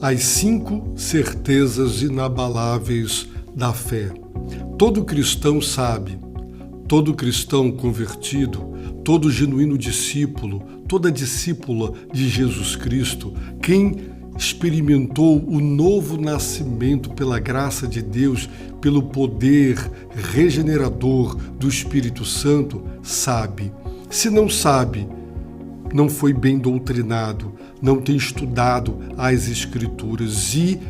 As 5 certezas inabaláveis da fé. Todo cristão sabe, todo cristão convertido, todo genuíno discípulo, toda discípula de Jesus Cristo, quem experimentou o novo nascimento pela graça de Deus, pelo poder regenerador do Espírito Santo, sabe. Se não sabe, não foi bem doutrinado, não tem estudado as Escrituras e,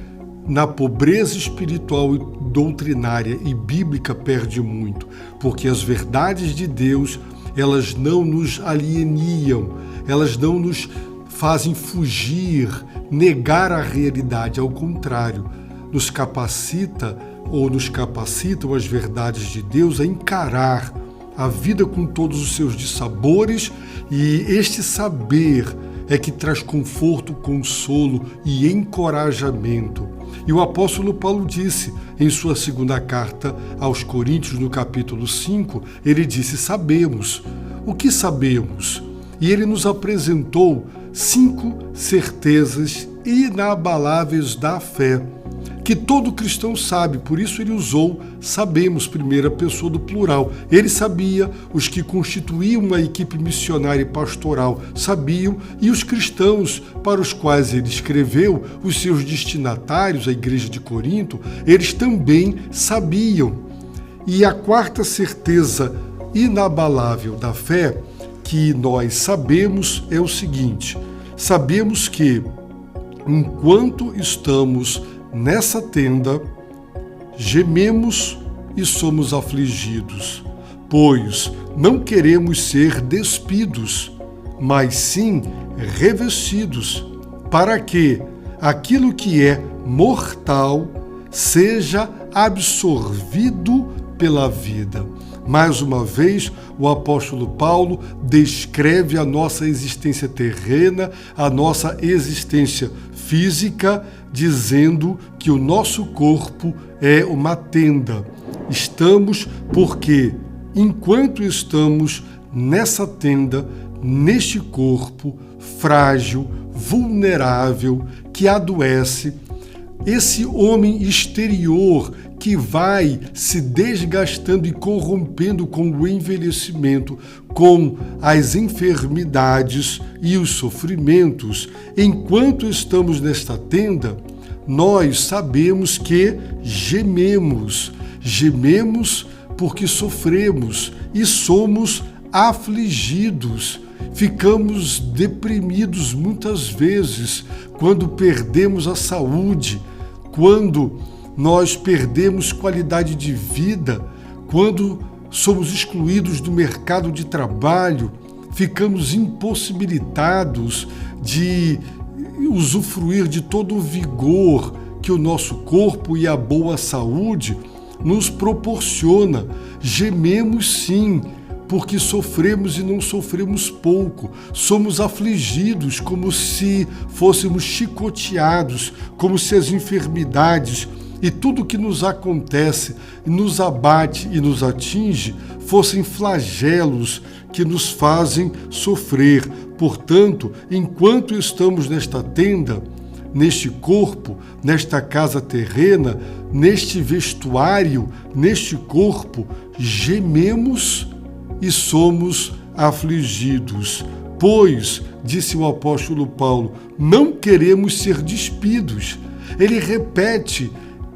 na pobreza espiritual e doutrinária e bíblica, perde muito, porque as verdades de Deus, elas não nos alienam, elas não nos fazem fugir, negar a realidade, ao contrário, nos capacita ou nos capacitam as verdades de Deus a encarar a vida com todos os seus dissabores, e este saber é que traz conforto, consolo e encorajamento. E o apóstolo Paulo disse em sua segunda carta aos Coríntios, no capítulo 5, ele disse: sabemos. O que sabemos? E ele nos apresentou 5 certezas inabaláveis da fé, que todo cristão sabe, por isso ele usou sabemos, primeira pessoa do plural. Ele sabia, os que constituíam a equipe missionária e pastoral sabiam, e os cristãos para os quais ele escreveu, os seus destinatários, a igreja de Corinto, eles também sabiam. E a 4ª certeza inabalável da fé que nós sabemos é o seguinte: sabemos que, enquanto estamos nessa tenda, gememos e somos afligidos, pois não queremos ser despidos, mas sim revestidos, para que aquilo que é mortal seja absorvido pela vida. Mais uma vez, o apóstolo Paulo descreve a nossa existência terrena, a nossa existência física, dizendo que o nosso corpo é uma tenda. Estamos porque, enquanto estamos nessa tenda, neste corpo frágil, vulnerável, que adoece, esse homem exterior que vai se desgastando e corrompendo com o envelhecimento, com as enfermidades e os sofrimentos, enquanto estamos nesta tenda, nós sabemos que gememos. Gememos porque sofremos e somos afligidos. Ficamos deprimidos muitas vezes quando perdemos a saúde, quando nós perdemos qualidade de vida, quando somos excluídos do mercado de trabalho, ficamos impossibilitados de usufruir de todo o vigor que o nosso corpo e a boa saúde nos proporciona. Gememos sim, porque sofremos e não sofremos pouco. Somos afligidos como se fôssemos chicoteados, como se as enfermidades e tudo que nos acontece, nos abate e nos atinge, fossem flagelos que nos fazem sofrer. Portanto, enquanto estamos nesta tenda, neste corpo, nesta casa terrena, neste vestuário, neste corpo, gememos e somos afligidos. Pois, disse o apóstolo Paulo, não queremos ser despidos. Ele repete,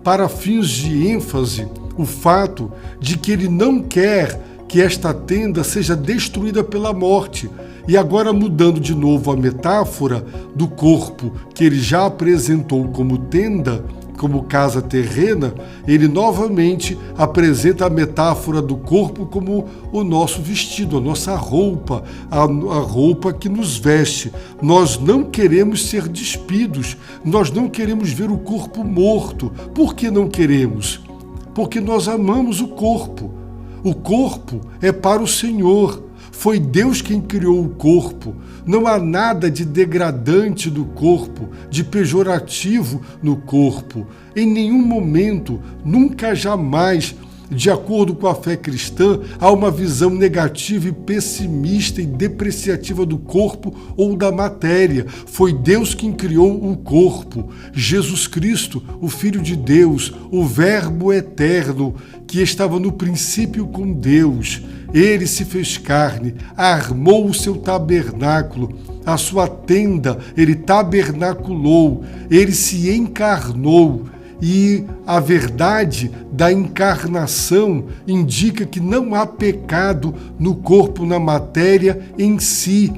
para fins de ênfase, o fato de que ele não quer que esta tenda seja destruída pela morte. E agora, mudando de novo a metáfora do corpo que ele já apresentou como tenda, como casa terrena, ele novamente apresenta a metáfora do corpo como o nosso vestido, a nossa roupa, a roupa que nos veste. Nós não queremos ser despidos, nós não queremos ver o corpo morto. Por que não queremos? Porque nós amamos o corpo. O corpo é para o Senhor. Foi Deus quem criou o corpo. Não há nada de degradante do corpo, de pejorativo no corpo. Em nenhum momento, nunca jamais de acordo com a fé cristã, há uma visão negativa e pessimista e depreciativa do corpo ou da matéria. Foi Deus quem criou o corpo. Jesus Cristo, o Filho de Deus, o Verbo eterno, que estava no princípio com Deus. Ele se fez carne, armou o seu tabernáculo, a sua tenda, ele tabernaculou, ele se encarnou. E a verdade da encarnação indica que não há pecado no corpo, na matéria em si.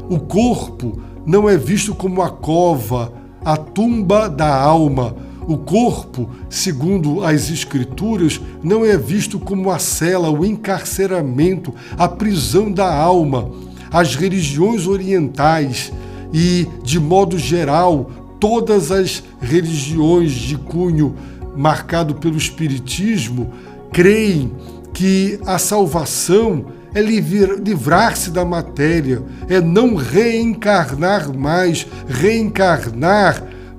O corpo não é visto como a cova, a tumba da alma. O corpo, segundo as Escrituras, não é visto como a cela, o encarceramento, a prisão da alma. As religiões orientais e, de modo geral, todas as religiões de cunho marcado pelo Espiritismo creem que a salvação é livrar-se da matéria, é não reencarnar mais,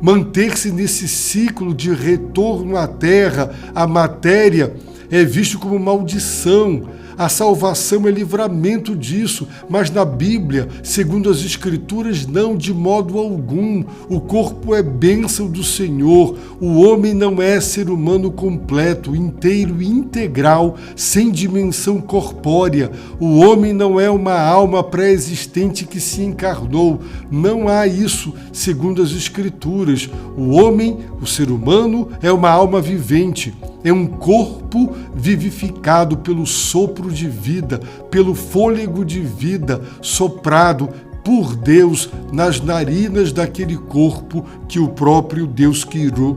manter-se nesse ciclo de retorno à Terra. A matéria é visto como maldição. A salvação é livramento disso, mas na Bíblia, segundo as Escrituras, não, de modo algum. O corpo é bênção do Senhor. O homem não é ser humano completo, inteiro e integral, sem dimensão corpórea. O homem não é uma alma pré-existente que se encarnou. Não há isso, segundo as Escrituras. O homem, o ser humano, é uma alma vivente. É um corpo vivificado pelo sopro de vida, pelo fôlego de vida soprado por Deus nas narinas daquele corpo que o próprio Deus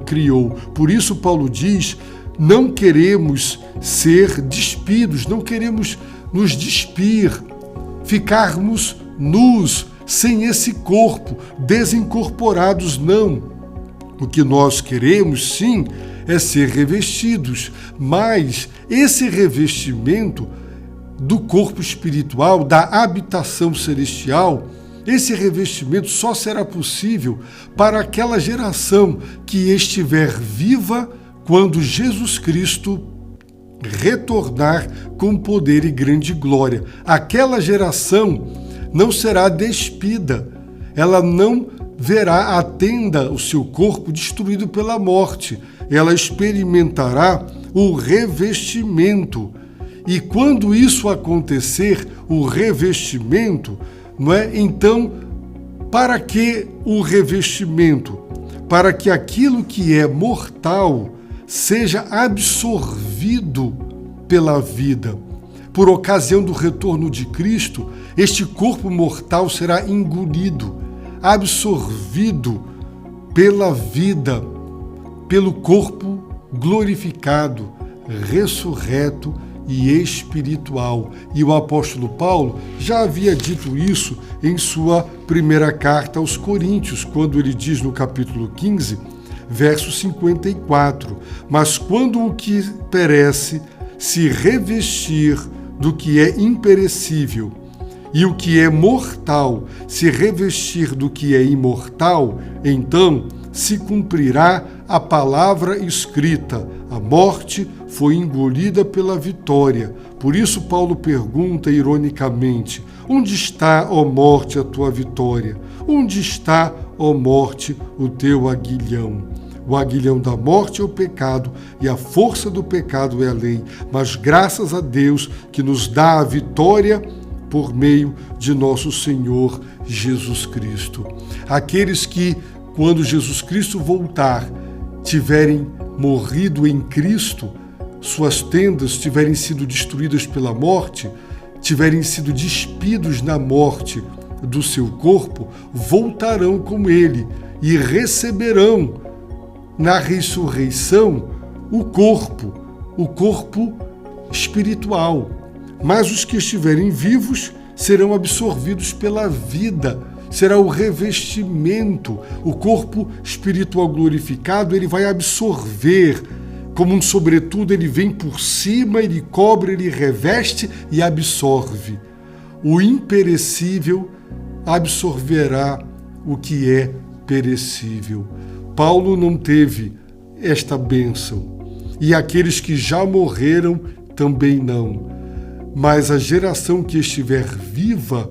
criou. Por isso Paulo diz, não queremos ser despidos, não queremos nos despir, ficarmos nus, sem esse corpo, desincorporados, não. O que nós queremos, sim, é ser revestidos, mas esse revestimento do corpo espiritual, da habitação celestial, esse revestimento só será possível para aquela geração que estiver viva quando Jesus Cristo retornar com poder e grande glória. Aquela geração não será despida, ela não verá a tenda, o seu corpo, destruído pela morte. Ela experimentará o revestimento. E quando isso acontecer, o revestimento, não é? Então, para que o revestimento? Para que aquilo que é mortal seja absorvido pela vida. Por ocasião do retorno de Cristo, este corpo mortal será engolido, absorvido pela vida, pelo corpo glorificado, ressurreto e espiritual. E o apóstolo Paulo já havia dito isso em sua primeira carta aos Coríntios, quando ele diz no capítulo 15, verso 54, mas quando o que perece se revestir do que é imperecível, e o que é mortal se revestir do que é imortal, então se cumprirá a palavra escrita: a morte foi engolida pela vitória. Por isso Paulo pergunta ironicamente: onde está, ó morte, a tua vitória? Onde está, ó morte, o teu aguilhão? O aguilhão da morte é o pecado e a força do pecado é a lei, mas graças a Deus que nos dá a vitória por meio de nosso Senhor Jesus Cristo. Aqueles que, quando Jesus Cristo voltar, tiverem morrido em Cristo, suas tendas tiverem sido destruídas pela morte, tiverem sido despidos na morte do seu corpo, voltarão com ele e receberão na ressurreição o corpo espiritual. Mas os que estiverem vivos serão absorvidos pela vida, será o revestimento. O corpo espiritual glorificado, ele vai absorver, como um sobretudo, ele vem por cima, ele cobre, ele reveste e absorve. O imperecível absorverá o que é perecível. Paulo não teve esta bênção. e aqueles que já morreram também não. Mas a geração que estiver viva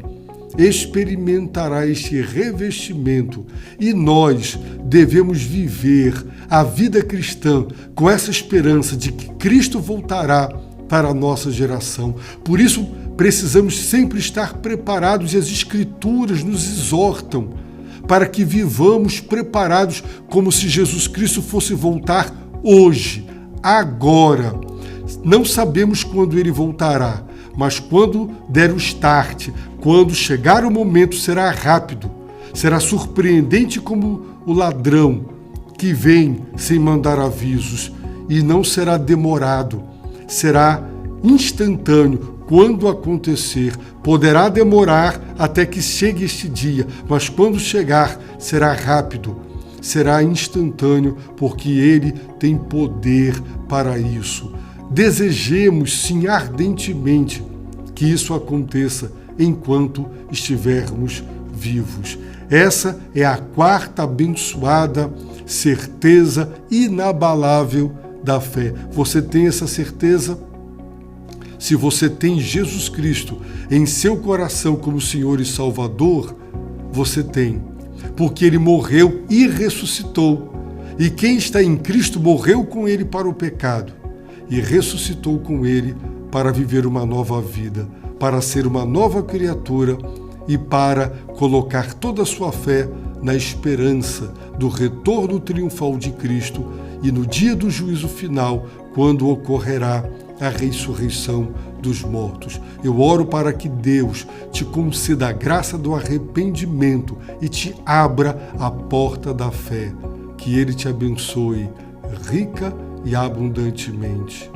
experimentará este revestimento, e nós devemos viver a vida cristã com essa esperança de que Cristo voltará para a nossa geração. Por isso, precisamos sempre estar preparados, e as Escrituras nos exortam para que vivamos preparados como se Jesus Cristo fosse voltar hoje, agora. Não sabemos quando ele voltará, mas quando der o start, quando chegar o momento, será rápido, será surpreendente como o ladrão que vem sem mandar avisos, e não será demorado, será instantâneo. Quando acontecer, poderá demorar até que chegue este dia, mas quando chegar, será rápido, será instantâneo, porque ele tem poder para isso. Desejemos, sim, ardentemente que isso aconteça enquanto estivermos vivos. Essa é a quarta abençoada certeza inabalável da fé. Você tem essa certeza? Se você tem Jesus Cristo em seu coração como Senhor e Salvador, você tem, porque ele morreu e ressuscitou. E quem está em Cristo morreu com ele para o pecado e ressuscitou com ele para viver uma nova vida, para ser uma nova criatura e para colocar toda a sua fé na esperança do retorno triunfal de Cristo e no dia do juízo final, quando ocorrerá a ressurreição dos mortos. Eu oro para que Deus te conceda a graça do arrependimento e te abra a porta da fé. Que Ele te abençoe rica e abundantemente.